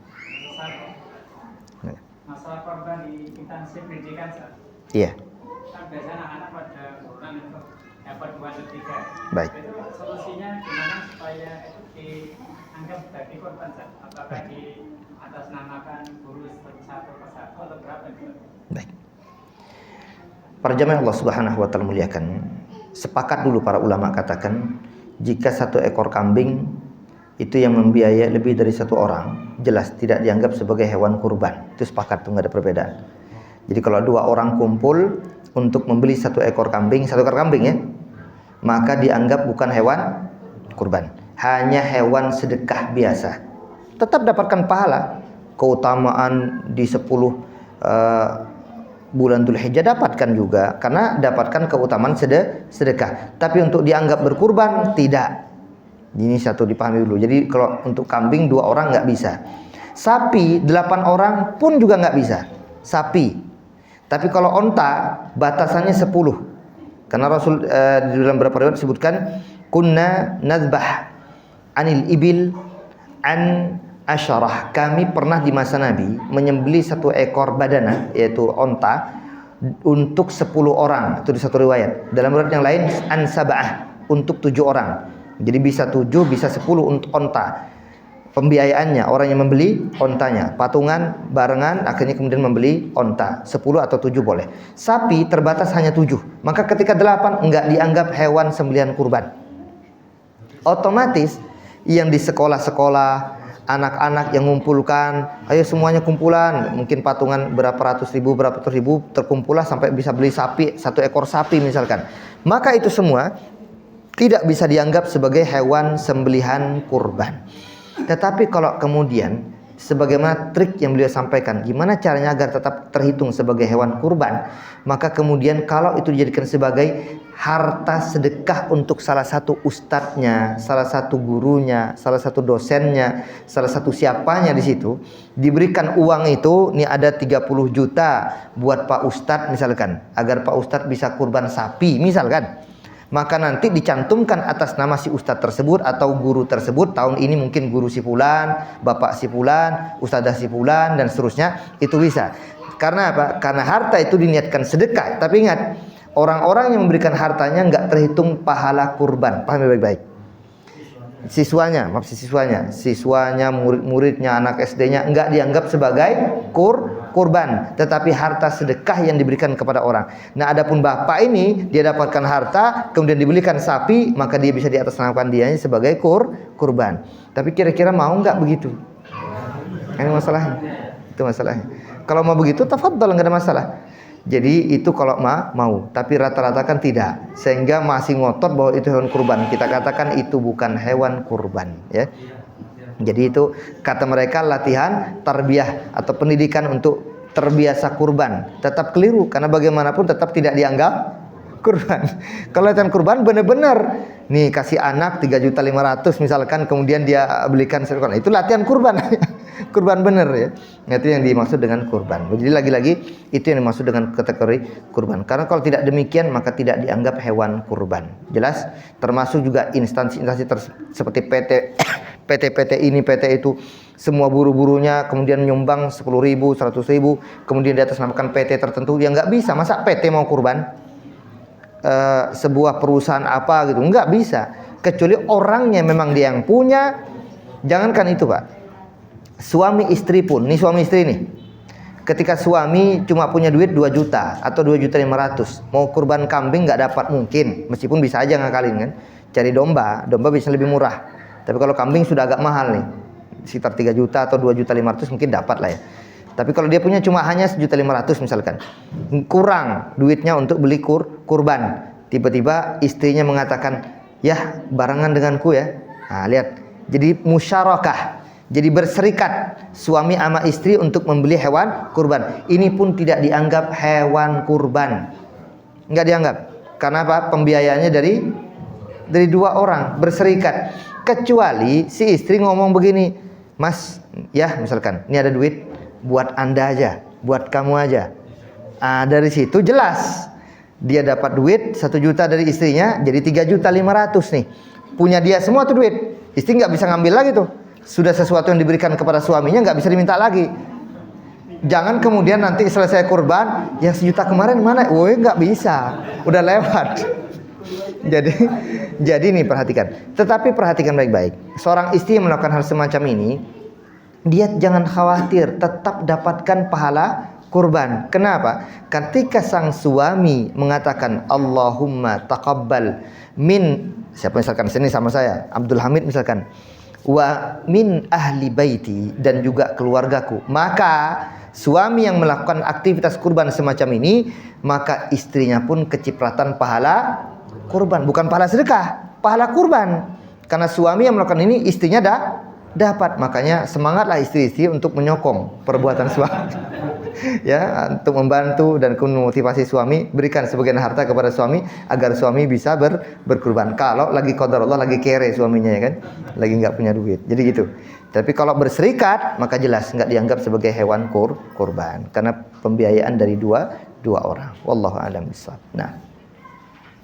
Masalah korban di instansi pendidikan, Sir. Iya. Kan biasanya anak-anak pada kurang itu dapat 2 atau 3. Baik. Itu solusinya gimana supaya itu dianggap sebagai korban, Sir? Apakah di atas namakan guru satu persatu atau berapa gitu? Baik. Para jamaah Allah Subhanahu wa taala muliakan, sepakat dulu para ulama katakan, jika 1 ekor kambing itu yang membiayai lebih dari satu orang, jelas tidak dianggap sebagai hewan kurban. Itu sepakat tuh, nggak ada perbedaan. Jadi kalau 2 orang kumpul untuk membeli 1 ekor kambing ya, maka dianggap bukan hewan kurban, hanya hewan sedekah biasa. Tetap dapatkan pahala, keutamaan di 10 bulan Dzulhijjah dapatkan juga, karena dapatkan keutamaan sedekah. Tapi untuk dianggap berkurban tidak. Ini satu dipahami dulu. Jadi kalau untuk kambing 2 orang nggak bisa. Sapi 8 orang pun juga nggak bisa. Sapi. Tapi kalau onta batasannya 10. Karena Rasul di dalam beberapa riwayat disebutkan kunna nadzbah anil ibil an asyarah. Kami pernah di masa Nabi menyembelih 1 ekor badana, yaitu onta, untuk 10 orang. Itu di satu riwayat. Dalam riwayat yang lain an sab'ah, untuk 7 orang. Jadi bisa 7, bisa 10 untuk onta. Pembiayaannya orang yang membeli ontanya, patungan, barengan, akhirnya kemudian membeli onta. 10 atau 7 boleh. Sapi terbatas hanya 7. Maka ketika 8 enggak dianggap hewan sembelihan kurban. Otomatis yang di sekolah-sekolah, anak-anak yang mengumpulkan, ayo semuanya kumpulan, mungkin patungan berapa ratus ribu terkumpullah sampai bisa beli sapi, 1 ekor sapi misalkan. Maka itu semua tidak bisa dianggap sebagai hewan sembelihan kurban. Tetapi kalau kemudian sebagaimana trik yang beliau sampaikan, gimana caranya agar tetap terhitung sebagai hewan kurban, maka kemudian kalau itu dijadikan sebagai harta sedekah untuk salah satu ustadznya, salah satu gurunya, salah satu dosennya, salah satu siapanya di situ, diberikan uang itu, nih ada 30 juta buat Pak Ustadz misalkan, agar Pak Ustadz bisa kurban sapi misalkan. Maka nanti dicantumkan atas nama si ustadz tersebut atau guru tersebut, tahun ini mungkin guru si fulan, bapak si fulan, ustadzah si fulan, dan seterusnya. Itu bisa. Karena apa? Karena harta itu diniatkan sedekah. Tapi ingat, orang-orang yang memberikan hartanya nggak terhitung pahala kurban. Pahami baik-baik. Siswanya, murid-muridnya, anak SD-nya nggak dianggap sebagai kurban, tetapi harta sedekah yang diberikan kepada orang. Nah, adapun bapak ini dia dapatkan harta kemudian dibelikan sapi, maka dia bisa diatasnamakan dianya sebagai kurban. Tapi kira-kira mau nggak begitu? Ini masalahnya. Itu masalahnya. Kalau mau begitu, tafadhol, nggak ada masalah. Jadi itu kalau mau, tapi rata-rata kan tidak, sehingga masih ngotot bahwa itu hewan kurban. Kita katakan itu bukan hewan kurban, ya. Jadi itu kata mereka latihan tarbiyah atau pendidikan untuk terbiasa kurban. Tetap keliru, karena bagaimanapun tetap tidak dianggap kurban. Kalau latihan kurban benar-benar nih kasih anak 3.500.000 misalkan, kemudian dia belikan seekor, itu latihan kurban. Kurban benar ya. Itu yang dimaksud dengan kurban. Jadi lagi-lagi itu yang dimaksud dengan kategori kurban. Karena kalau tidak demikian maka tidak dianggap hewan kurban. Jelas? Termasuk juga instansi-instansi seperti PT ini, PT itu, semua buru-burunya kemudian nyumbang 10.000, 100.000, kemudian di atas namakan PT tertentu, ya nggak bisa. Masa PT mau kurban? Sebuah perusahaan apa gitu, nggak bisa. Kecuali orangnya memang dia yang punya. Jangankan itu, Pak. Suami istri pun, nih suami istri nih, ketika suami cuma punya duit 2 juta atau 2.500.000, mau kurban kambing nggak dapat mungkin, meskipun bisa aja ngakalin kan, cari domba bisa lebih murah. Tapi kalau kambing sudah agak mahal nih, sekitar 3 juta atau 2.500.000 mungkin dapat lah ya. Tapi kalau dia punya cuma hanya 1.500.000 misalkan, kurang duitnya untuk beli kurban, tiba-tiba istrinya mengatakan, ya barengan denganku ya. Nah lihat, jadi musyarakah. Jadi berserikat suami sama istri untuk membeli hewan kurban. Ini pun tidak dianggap hewan kurban. Enggak dianggap. Karena apa? Pembiayaannya dari 2 orang berserikat. Kecuali si istri ngomong begini, Mas, ya misalkan, ini ada duit buat Anda aja, buat kamu aja. Dari situ jelas dia dapat duit 1 juta dari istrinya, jadi 3.500.000 nih. Punya dia semua tuh duit. Istri nggak bisa ngambil lagi tuh. Sudah sesuatu yang diberikan kepada suaminya nggak bisa diminta lagi. Jangan kemudian nanti selesai kurban, yang 1 juta kemarin mana? Woi, nggak bisa, udah lewat. Jadi nih perhatikan. Tetapi perhatikan baik-baik. Seorang istri yang melakukan hal semacam ini, dia jangan khawatir, tetap dapatkan pahala kurban. Kenapa? Ketika sang suami mengatakan Allahumma taqabbal min, siapa misalkan sini sama saya, Abdul Hamid misalkan, wa min ahli baiti, dan juga keluargaku. Maka suami yang melakukan aktivitas kurban semacam ini, maka istrinya pun kecipratan pahala kurban, bukan pahala sedekah, pahala kurban. Karena suami yang melakukan ini, istrinya dapat. Makanya semangatlah istri-istri untuk menyokong perbuatan suami. Ya, untuk membantu dan memotivasi suami, berikan sebagian harta kepada suami agar suami bisa berkurban. Kalau lagi qadar Allah, lagi kere suaminya, ya kan, lagi nggak punya duit. Jadi gitu. Tapi kalau berserikat, maka jelas nggak dianggap sebagai hewan kurban, karena pembiayaan dari dua orang. Wallahu a'lam bishawab. Nah,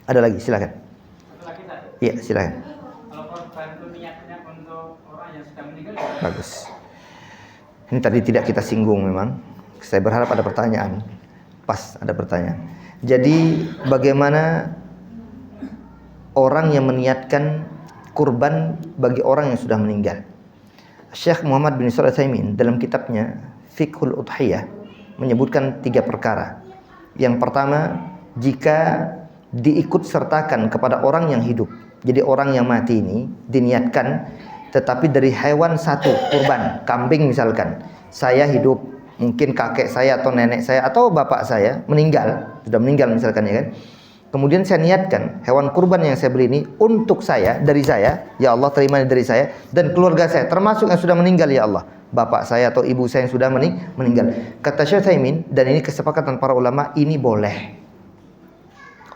ada lagi, silakan. Satu lagi tadi. Iya, silakan. Kalau korban itu niatnya untuk orang yang sudah meninggal, Bagus. Ini tadi tidak kita singgung memang. Saya berharap ada pertanyaan. Pas ada pertanyaan. Jadi bagaimana orang yang meniatkan kurban bagi orang yang sudah meninggal? Syekh Muhammad bin Shalih Al-Utsaimin dalam kitabnya Fiqhul Udhiyah menyebutkan 3 perkara. Yang pertama, jika diikut sertakan kepada orang yang hidup. Jadi orang yang mati ini diniatkan, tetapi dari hewan satu kurban, kambing misalkan. Saya hidup, mungkin kakek saya atau nenek saya atau bapak saya sudah meninggal misalkan, ya kan. Kemudian saya niatkan hewan kurban yang saya beli ini untuk saya, dari saya, ya Allah terima dari saya dan keluarga saya, termasuk yang sudah meninggal, ya Allah, bapak saya atau ibu saya yang sudah meninggal. Kata Syekh Utsaimin, dan ini kesepakatan para ulama, ini boleh.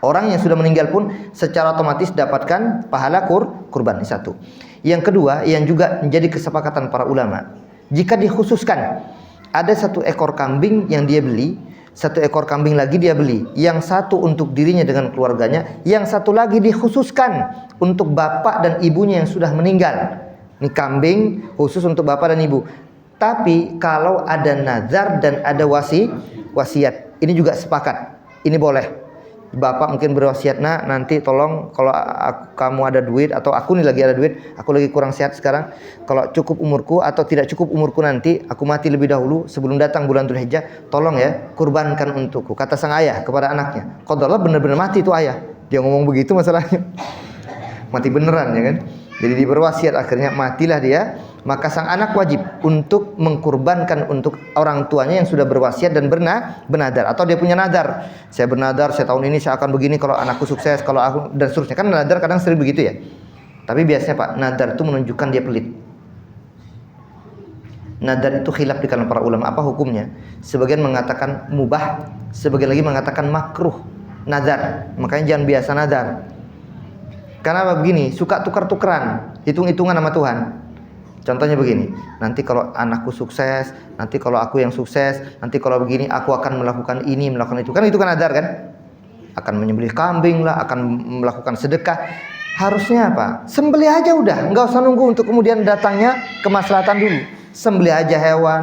Orang yang sudah meninggal pun secara otomatis dapatkan pahala kurban, satu. Yang kedua, yang juga menjadi kesepakatan para ulama, jika dikhususkan ada 1 ekor kambing yang dia beli, 1 ekor kambing lagi dia beli, yang satu untuk dirinya dengan keluarganya, yang satu lagi dikhususkan untuk bapak dan ibunya yang sudah meninggal. Ini kambing khusus untuk bapak dan ibu. Tapi kalau ada nazar dan ada wasiat, ini juga sepakat, ini boleh. Bapak mungkin berwasiat, nah nanti tolong kalau kamu ada duit, atau aku nih lagi ada duit, aku lagi kurang sehat sekarang, kalau cukup umurku atau tidak cukup umurku nanti, aku mati lebih dahulu sebelum datang bulan Dzulhijjah, tolong ya kurbankan untukku. Kata sang ayah kepada anaknya. Qadarullah, benar-benar mati itu ayah. Dia ngomong begitu masalahnya. Mati beneran, ya kan. Jadi dia berwasiat, akhirnya matilah dia. Maka sang anak wajib untuk mengkurbankan untuk orang tuanya yang sudah berwasiat dan bernadar, atau dia punya nadar. Saya bernadar, saya tahun ini saya akan begini kalau anakku sukses, kalau aku, dan seterusnya. Kan nadar kadang sering begitu, ya. Tapi biasanya Pak, nadar itu menunjukkan dia pelit. Nadar itu khilaf di kalangan para ulama, apa hukumnya? Sebagian mengatakan mubah, sebagian lagi mengatakan makruh nadar. Makanya jangan biasa nadar. Karena begini, suka tukar-tukeran, hitung-hitungan sama Tuhan. Contohnya begini, nanti kalau anakku sukses, nanti kalau aku yang sukses, nanti kalau begini aku akan melakukan ini, melakukan itu. Kan itu kan nadar, kan? Akan menyembelih kambing lah, akan melakukan sedekah. Harusnya apa? Sembelih aja udah, nggak usah nunggu untuk kemudian datangnya kemaslahatan dulu. Sembelih aja hewan,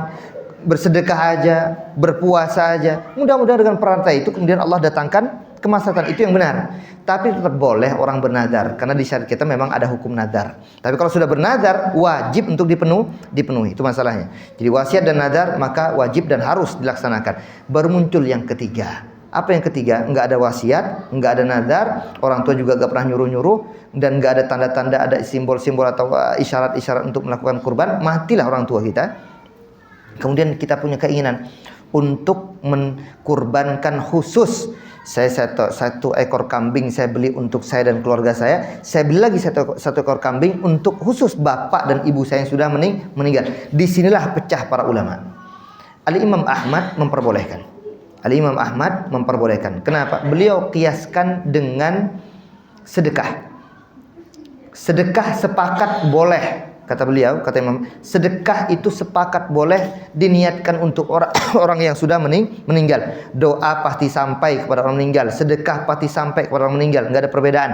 bersedekah aja, berpuasa aja. Mudah-mudahan dengan perantai itu kemudian Allah datangkan kemaslahatan, itu yang benar. Tapi tetap boleh orang bernadar, karena di syariat kita memang ada hukum nadar. Tapi kalau sudah bernadar, wajib untuk dipenuhi. Itu masalahnya. Jadi wasiat dan nadar maka wajib dan harus dilaksanakan. Baru muncul yang ketiga. Apa yang ketiga? Enggak ada wasiat, enggak ada nadar, orang tua juga enggak pernah nyuruh-nyuruh, dan enggak ada tanda-tanda, ada simbol-simbol atau isyarat-isyarat untuk melakukan kurban, matilah orang tua kita. Kemudian kita punya keinginan untuk mengkurbankan khusus. Saya satu ekor kambing saya beli untuk saya dan keluarga saya. Saya beli lagi satu ekor kambing untuk khusus bapak dan ibu saya yang sudah meninggal. Disinilah pecah para ulama. Al-Imam Ahmad memperbolehkan. Al-Imam Ahmad memperbolehkan. Kenapa? Beliau kiaskan dengan sedekah. Sedekah sepakat boleh. Kata beliau, kata Imam, sedekah itu sepakat boleh diniatkan untuk orang yang sudah meninggal. Doa pasti sampai kepada orang meninggal, sedekah pasti sampai kepada orang meninggal, enggak ada perbedaan.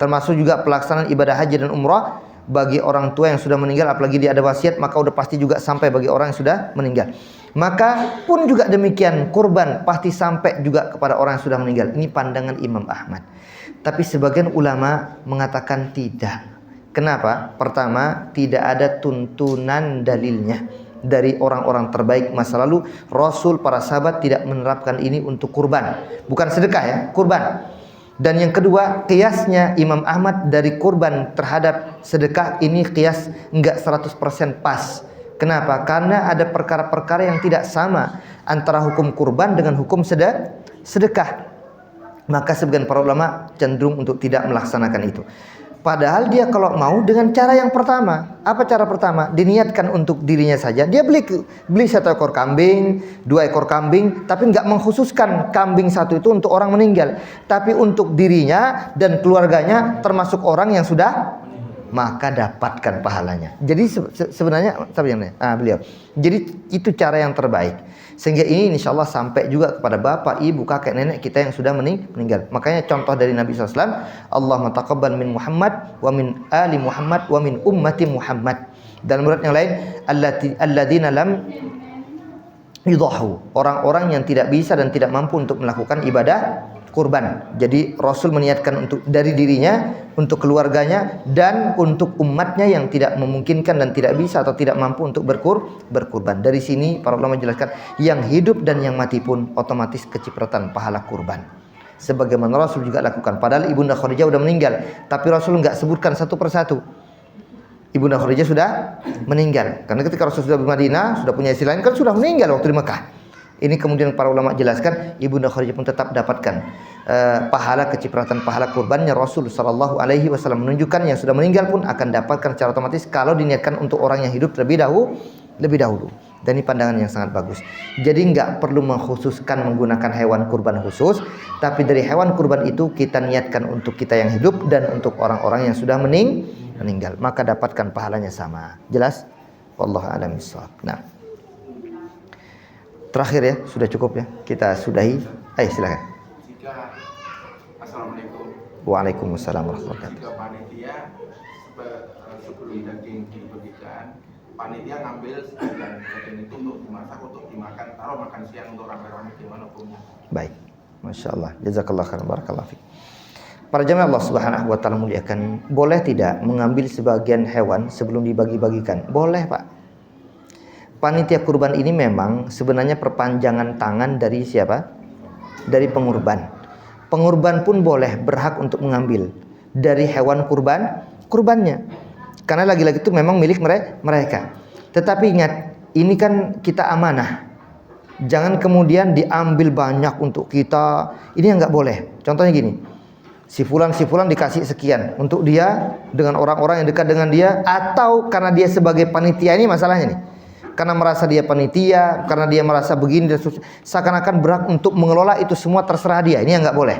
Termasuk juga pelaksanaan ibadah haji dan umrah bagi orang tua yang sudah meninggal, apalagi dia ada wasiat, maka udah pasti juga sampai bagi orang yang sudah meninggal. Maka pun juga demikian, kurban pasti sampai juga kepada orang yang sudah meninggal. Ini pandangan Imam Ahmad. Tapi sebagian ulama mengatakan tidak. Kenapa? Pertama, tidak ada tuntunan dalilnya dari orang-orang terbaik masa lalu. Rasul, para sahabat tidak menerapkan ini untuk kurban. Bukan sedekah, ya, kurban. Dan yang kedua, kiasnya Imam Ahmad dari kurban terhadap sedekah ini kias enggak 100% pas. Kenapa? Karena ada perkara-perkara yang tidak sama antara hukum kurban dengan hukum sedekah. Maka sebagian para ulama cenderung untuk tidak melaksanakan itu. Padahal dia kalau mau dengan cara yang pertama. Apa cara pertama? Diniatkan untuk dirinya saja. Dia beli 1 ekor kambing, 2 ekor kambing, tapi nggak mengkhususkan kambing 1 itu untuk orang meninggal, tapi untuk dirinya dan keluarganya termasuk orang yang sudah, maka dapatkan pahalanya. Jadi sebenarnya beliau. Jadi itu cara yang terbaik. Sehingga ini insya Allah sampai juga kepada bapak, ibu, kakek, nenek kita yang sudah meninggal. Makanya contoh dari Nabi SAW, Allahumma taqabbal min Muhammad wa min ali Muhammad wa min ummati Muhammad. Dalam riwayat yang lain, alladzina lam yudahu, orang-orang yang tidak bisa dan tidak mampu untuk melakukan ibadah kurban. Jadi Rasul meniatkan untuk dari dirinya, untuk keluarganya, dan untuk umatnya yang tidak memungkinkan dan tidak bisa atau tidak mampu untuk berkurban. Dari sini para ulama jelaskan, yang hidup dan yang mati pun otomatis kecipratan pahala kurban. Sebagaimana Rasul juga lakukan. Padahal Ibunda Khadijah sudah meninggal, tapi Rasul enggak sebutkan satu persatu. Ibunda Khadijah sudah meninggal. Karena ketika Rasul sudah di Madinah, sudah punya istri lain, kan sudah meninggal waktu di Mekah. Ini kemudian para ulama jelaskan, Ibunda Khadijah pun tetap dapatkan pahala kecipratan pahala kurbannya. Rasul sallallahu alaihi wasallam menunjukkan yang sudah meninggal pun akan dapatkan secara otomatis kalau diniatkan untuk orang yang hidup lebih dahulu. Dan ini pandangan yang sangat bagus. Jadi nggak perlu mengkhususkan menggunakan hewan kurban khusus, tapi dari hewan kurban itu kita niatkan untuk kita yang hidup dan untuk orang-orang yang sudah meninggal, maka dapatkan pahalanya sama. Jelas? Wallahu a'lam bishawab. Nah, terakhir ya, sudah cukup ya, kita sudahi. Silakan. Jika Assalamualaikum. Waalaikumsalam warahmatullahi wabarakatuh. Jika panitia sebelum daging dibagikan, panitia ngambil sebagian daging itu untuk dimasak, untuk dimakan, taruh makan siang untuk rame-rame, gimana hukumnya? Baik, masya Allah, jazakallah khairan, barakallahu fiik. Para jamaah Allah Subhanahu wa taala muliakan, boleh tidak mengambil sebagian hewan sebelum dibagi-bagikan? Boleh, Pak. Panitia kurban ini memang sebenarnya perpanjangan tangan dari siapa? Dari pengurban. Pengurban pun boleh berhak untuk mengambil dari hewan kurbannya. Karena lagi-lagi itu memang milik mereka. Tetapi ingat, ini kan kita amanah. Jangan kemudian diambil banyak untuk kita. Ini yang nggak boleh. Contohnya gini, si fulan dikasih sekian untuk dia dengan orang-orang yang dekat dengan dia, atau karena dia sebagai panitia. Ini masalahnya nih. Karena merasa dia panitia, karena dia merasa begini, seakan-akan berhak untuk mengelola itu semua, terserah dia. Ini yang nggak boleh.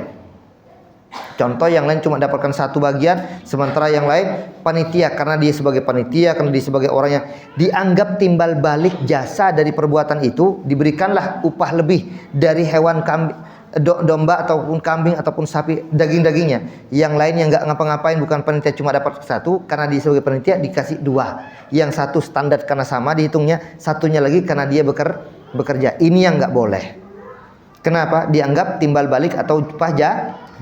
Contoh yang lain cuma dapatkan satu bagian, sementara yang lain panitia, karena dia sebagai panitia, karena dia sebagai orang yang dianggap timbal balik jasa dari perbuatan itu, diberikanlah upah lebih dari hewan domba ataupun kambing ataupun sapi, daging-dagingnya. Yang lain yang nggak ngapa-ngapain, bukan panitia, cuma dapat satu, karena dia sebagai panitia dikasih 2. Yang satu standar karena sama dihitungnya, satunya lagi karena dia bekerja. Ini yang nggak boleh. Kenapa? Dianggap timbal balik atau upah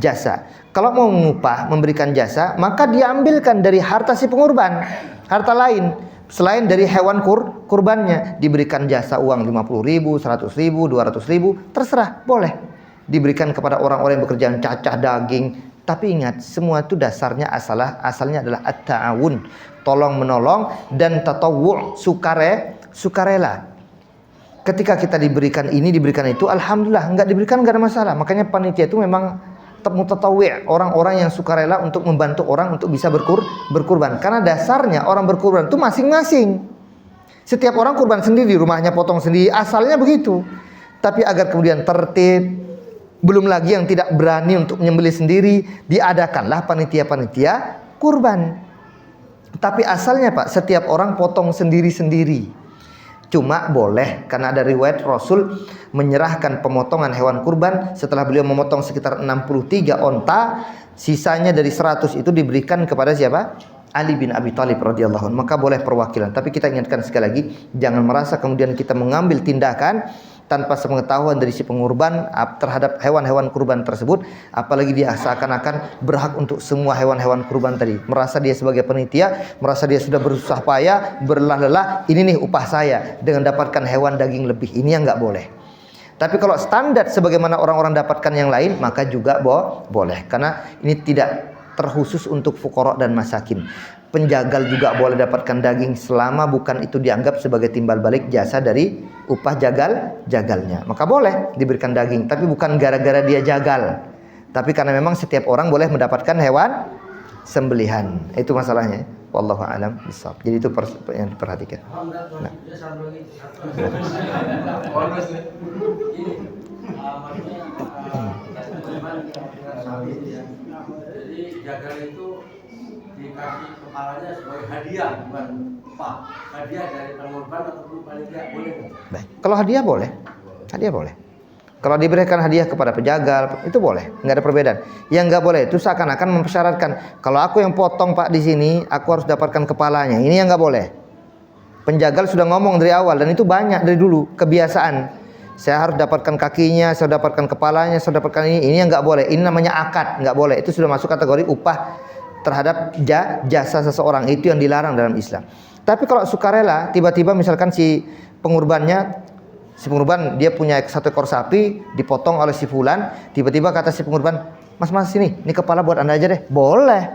jasa. Kalau mau mengupah, memberikan jasa, maka diambilkan dari harta si pengurban, harta lain selain dari hewan kurbannya, diberikan jasa uang 50.000, 100.000, 200.000, terserah, boleh diberikan kepada orang-orang yang bekerja cacah daging. Tapi ingat, semua itu dasarnya asalnya adalah at-ta'awun, tolong menolong, dan tatawwu', sukarela. Ketika kita diberikan ini, diberikan itu, alhamdulillah. Enggak diberikan enggak ada masalah. Makanya panitia itu memang mutatawwi', orang-orang yang sukarela untuk membantu orang untuk bisa berkurban. Karena dasarnya orang berkurban itu masing-masing. Setiap orang kurban sendiri, rumahnya potong sendiri, asalnya begitu. Tapi agar kemudian tertib, belum lagi yang tidak berani untuk menyembelih sendiri, diadakanlah panitia-panitia kurban. Tapi asalnya Pak, setiap orang potong sendiri-sendiri. Cuma boleh, karena ada riwayat Rasul menyerahkan pemotongan hewan kurban setelah beliau memotong sekitar 63 onta, sisanya dari 100 itu diberikan kepada siapa? Ali bin Abi Thalib radhiyallahu anhu. Maka boleh perwakilan. Tapi kita ingatkan sekali lagi, jangan merasa kemudian kita mengambil tindakan tanpa sepengetahuan dari si pengurban terhadap hewan-hewan kurban tersebut, apalagi dia seakan-akan berhak untuk semua hewan-hewan kurban tadi. Merasa dia sebagai penitia, merasa dia sudah berusaha payah, berlelah-lelah, ini nih upah saya dengan dapatkan hewan daging lebih. Ini yang nggak boleh. Tapi kalau standar sebagaimana orang-orang dapatkan yang lain, maka juga boleh. Karena ini tidak terkhusus untuk fuqara dan masakin. Penjagal juga boleh dapatkan daging selama bukan itu dianggap sebagai timbal balik jasa dari upah jagalnya. Maka boleh diberikan daging, tapi bukan gara-gara dia jagal. Tapi karena memang setiap orang boleh mendapatkan hewan sembelihan. Itu masalahnya. Wallahu a'lam bishawab. Jadi itu yang diperhatikan. Nah. Jadi jagal itu dikasih kepalanya sebagai hadiah, bukan upah. Hadiah dari pengorban ataupun panitia, boleh nggak? Baik. Kalau hadiah boleh. Hadiah boleh. Kalau diberikan hadiah kepada penjagal, itu boleh, nggak ada perbedaan. Yang nggak boleh itu seakan-akan mempersyaratkan, kalau aku yang potong Pak di sini, aku harus dapatkan kepalanya. Ini yang nggak boleh. Penjagal sudah ngomong dari awal, dan itu banyak dari dulu kebiasaan. Saya harus dapatkan kakinya, saya dapatkan kepalanya, saya dapatkan ini. Ini yang nggak boleh. Ini namanya akad, nggak boleh. Itu sudah masuk kategori upah terhadap jasa seseorang. Itu yang dilarang dalam Islam. Tapi kalau sukarela, tiba-tiba misalkan si pengurban dia punya 1 ekor sapi, dipotong oleh si fulan, tiba-tiba kata si pengurban, mas sini, ini kepala buat Anda aja deh. Boleh.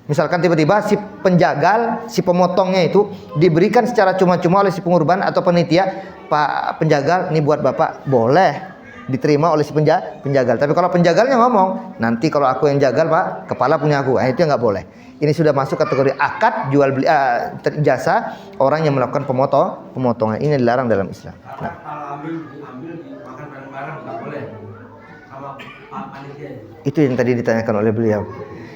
Misalkan tiba-tiba si penjagal, si pemotongnya itu diberikan secara cuma-cuma oleh si pengurban atau penitia, Pak penjagal, ini buat Bapak. Boleh diterima oleh si penjagal. Tapi kalau penjagalnya ngomong, nanti kalau aku yang jagal Pak, kepala punya aku. Itu nggak boleh. Ini sudah masuk kategori akad jual beli jasa orang yang melakukan pemotongan. Ini dilarang dalam Islam. Nah. Kalau diambil dimakan bareng-bareng nggak boleh sama panitia. Itu yang tadi ditanyakan oleh beliau.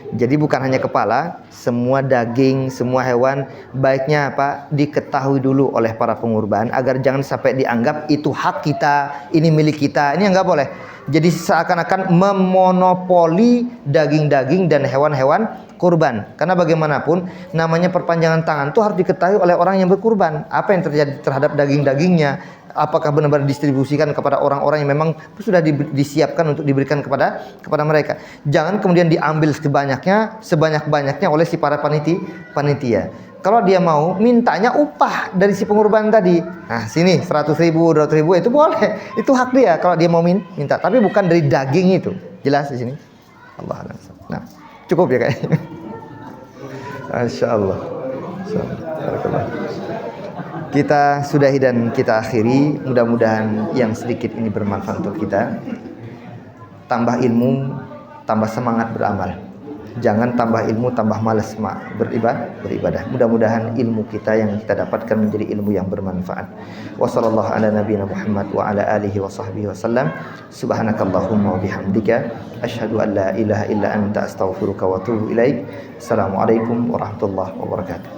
Jadi bukan hanya kepala, semua daging, semua hewan baiknya apa? Diketahui dulu oleh para pengurban agar jangan sampai dianggap itu hak kita, ini milik kita. Ini nggak boleh. Jadi seakan-akan memonopoli daging-daging dan hewan-hewan kurban. Karena bagaimanapun namanya perpanjangan tangan itu harus diketahui oleh orang yang berkurban. Apa yang terjadi terhadap daging-dagingnya? Apakah benar-benar distribusikan kepada orang-orang yang memang sudah disiapkan untuk diberikan kepada mereka. Jangan kemudian diambil sebanyak-banyaknya oleh si para panitia. Kalau dia mau, mintanya upah dari si pengurban tadi. Nah, sini 100.000, 200.000 itu boleh. Itu hak dia kalau dia mau minta, tapi bukan dari daging itu. Jelas di sini? Allah. Nah, cukup ya kayaknya. Masyaallah. Kita sudahi dan kita akhiri. Mudah-mudahan yang sedikit ini bermanfaat untuk kita. Tambah ilmu, tambah semangat beramal. Jangan tambah ilmu, tambah malas beribadah. Mudah-mudahan ilmu kita yang kita dapatkan menjadi ilmu yang bermanfaat. Wassallallahu ala nabiyina Muhammad wa ala alihi wa sahbihi wasallam. Subhanakallahumma wa bihamdika asyhadu an la ilaha illa anta astaghfiruka wa atubu ilaik. Assalamualaikum warahmatullahi wabarakatuh.